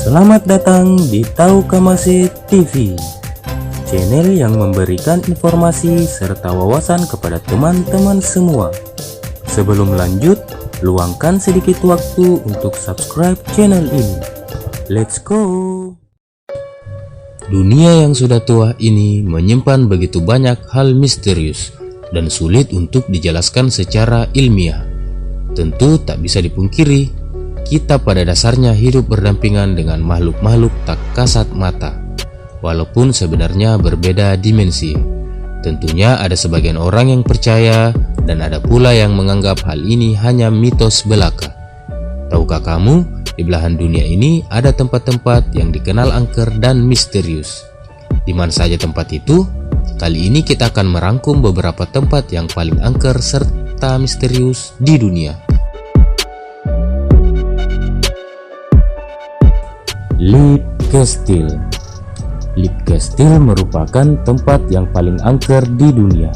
Selamat datang di Tahu Kamase TV, channel yang memberikan informasi serta wawasan kepada teman-teman semua. Sebelum lanjut, luangkan sedikit waktu untuk subscribe channel ini. Let's go! Dunia yang sudah tua ini menyimpan begitu banyak hal misterius dan sulit untuk dijelaskan secara ilmiah. Tentu tak bisa dipungkiri, kita pada dasarnya hidup berdampingan dengan makhluk-makhluk tak kasat mata, walaupun sebenarnya berbeda dimensi. Tentunya ada sebagian orang yang percaya dan ada pula yang menganggap hal ini hanya mitos belaka. Tahukah kamu, di belahan dunia ini ada tempat-tempat yang dikenal angker dan misterius. Di mana saja tempat itu? Kali ini kita akan merangkum beberapa tempat yang paling angker serta misterius di dunia. Leap Castle. Leap Castle merupakan tempat yang paling angker di dunia,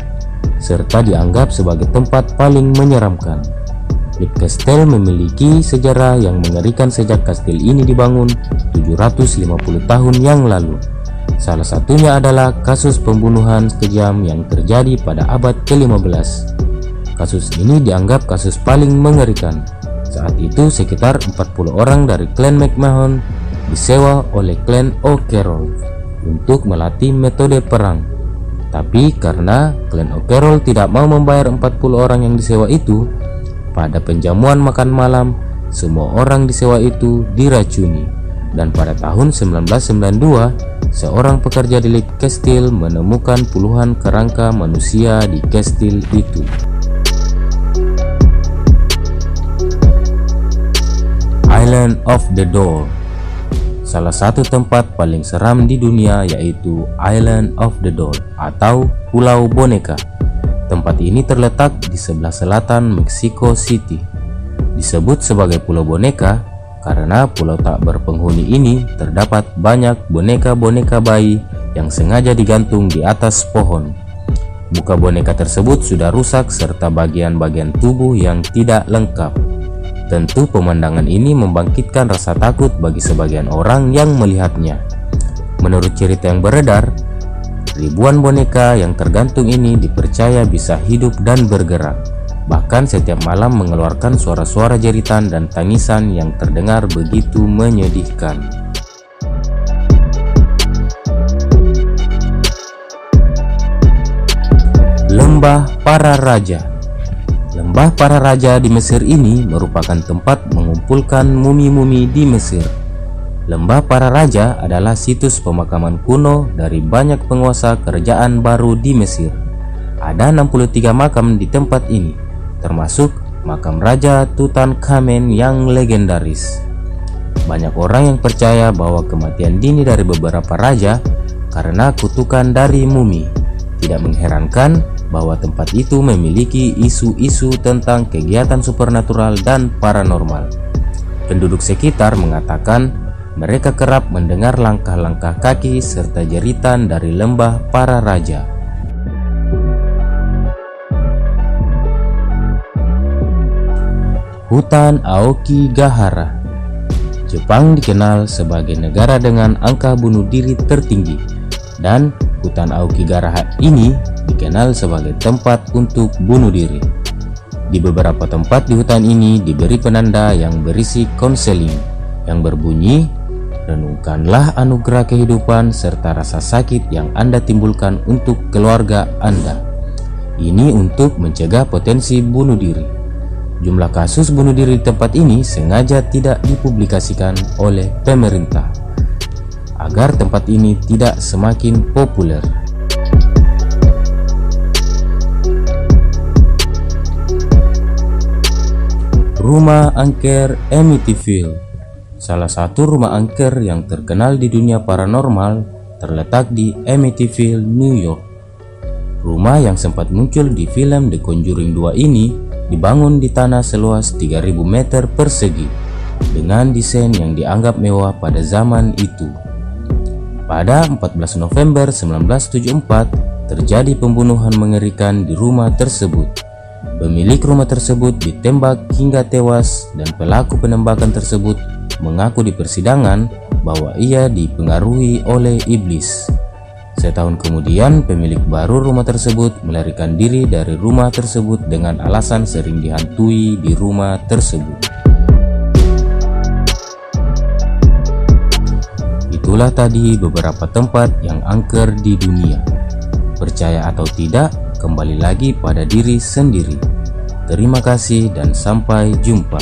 serta dianggap sebagai tempat paling menyeramkan. Leap Castle memiliki sejarah yang mengerikan sejak kastil ini dibangun 750 tahun yang lalu. Salah satunya adalah kasus pembunuhan kejam yang terjadi pada abad ke-15. Kasus ini dianggap kasus paling mengerikan. Saat itu sekitar 40 orang dari klan McMahon disewa oleh klan O'Carroll untuk melatih metode perang. Tapi karena klan O'Carroll tidak mau membayar 40 orang yang disewa itu, pada penjamuan makan malam, semua orang disewa itu diracuni. Dan pada tahun 1992, seorang pekerja di Leap Castle menemukan puluhan kerangka manusia di kastil itu. Island of the Doll. Salah satu tempat paling seram di dunia yaitu Island of the Doll atau Pulau Boneka. Tempat ini terletak di sebelah selatan Mexico City. Disebut sebagai Pulau Boneka karena pulau tak berpenghuni ini terdapat banyak boneka-boneka bayi yang sengaja digantung di atas pohon. Muka boneka tersebut sudah rusak serta bagian-bagian tubuh yang tidak lengkap. Tentu pemandangan ini membangkitkan rasa takut bagi sebagian orang yang melihatnya. Menurut cerita yang beredar, ribuan boneka yang tergantung ini dipercaya bisa hidup dan bergerak. Bahkan setiap malam mengeluarkan suara-suara jeritan dan tangisan yang terdengar begitu menyedihkan. Lembah Para Raja. Lembah Para Raja di Mesir ini merupakan tempat mengumpulkan mumi-mumi di Mesir. Lembah Para Raja adalah situs pemakaman kuno dari banyak penguasa kerajaan baru di Mesir. Ada 63 makam di tempat ini, termasuk makam Raja Tutankhamen yang legendaris. Banyak orang yang percaya bahwa kematian dini dari beberapa raja karena kutukan dari mumi. Tidak mengherankan bahwa tempat itu memiliki isu-isu tentang kegiatan supernatural dan paranormal. Penduduk sekitar mengatakan mereka kerap mendengar langkah-langkah kaki serta jeritan dari lembah para raja. Hutan Aokigahara. Jepang dikenal sebagai negara dengan angka bunuh diri tertinggi, dan hutan Aokigahara ini dikenal sebagai tempat untuk bunuh diri. Di beberapa tempat di hutan ini diberi penanda yang berisi konseling yang berbunyi, renungkanlah anugerah kehidupan serta rasa sakit yang Anda timbulkan untuk keluarga Anda. Ini untuk mencegah potensi bunuh diri. Jumlah kasus bunuh diri di tempat ini sengaja tidak dipublikasikan oleh pemerintah agar tempat ini tidak semakin populer. Rumah angker Amityville. Salah satu rumah angker yang terkenal di dunia paranormal terletak di Amityville, New York. Rumah yang sempat muncul di film The Conjuring 2 ini dibangun di tanah seluas 3000 meter persegi dengan desain yang dianggap mewah pada zaman itu. Pada 14 November 1974 terjadi pembunuhan mengerikan di rumah tersebut. Pemilik rumah tersebut ditembak hingga tewas dan pelaku penembakan tersebut mengaku di persidangan bahwa ia dipengaruhi oleh iblis. Setahun kemudian, pemilik baru rumah tersebut melarikan diri dari rumah tersebut dengan alasan sering dihantui di rumah tersebut. Itulah tadi beberapa tempat yang angker di dunia. Percaya atau tidak, kembali lagi pada diri sendiri. Terima kasih dan sampai jumpa.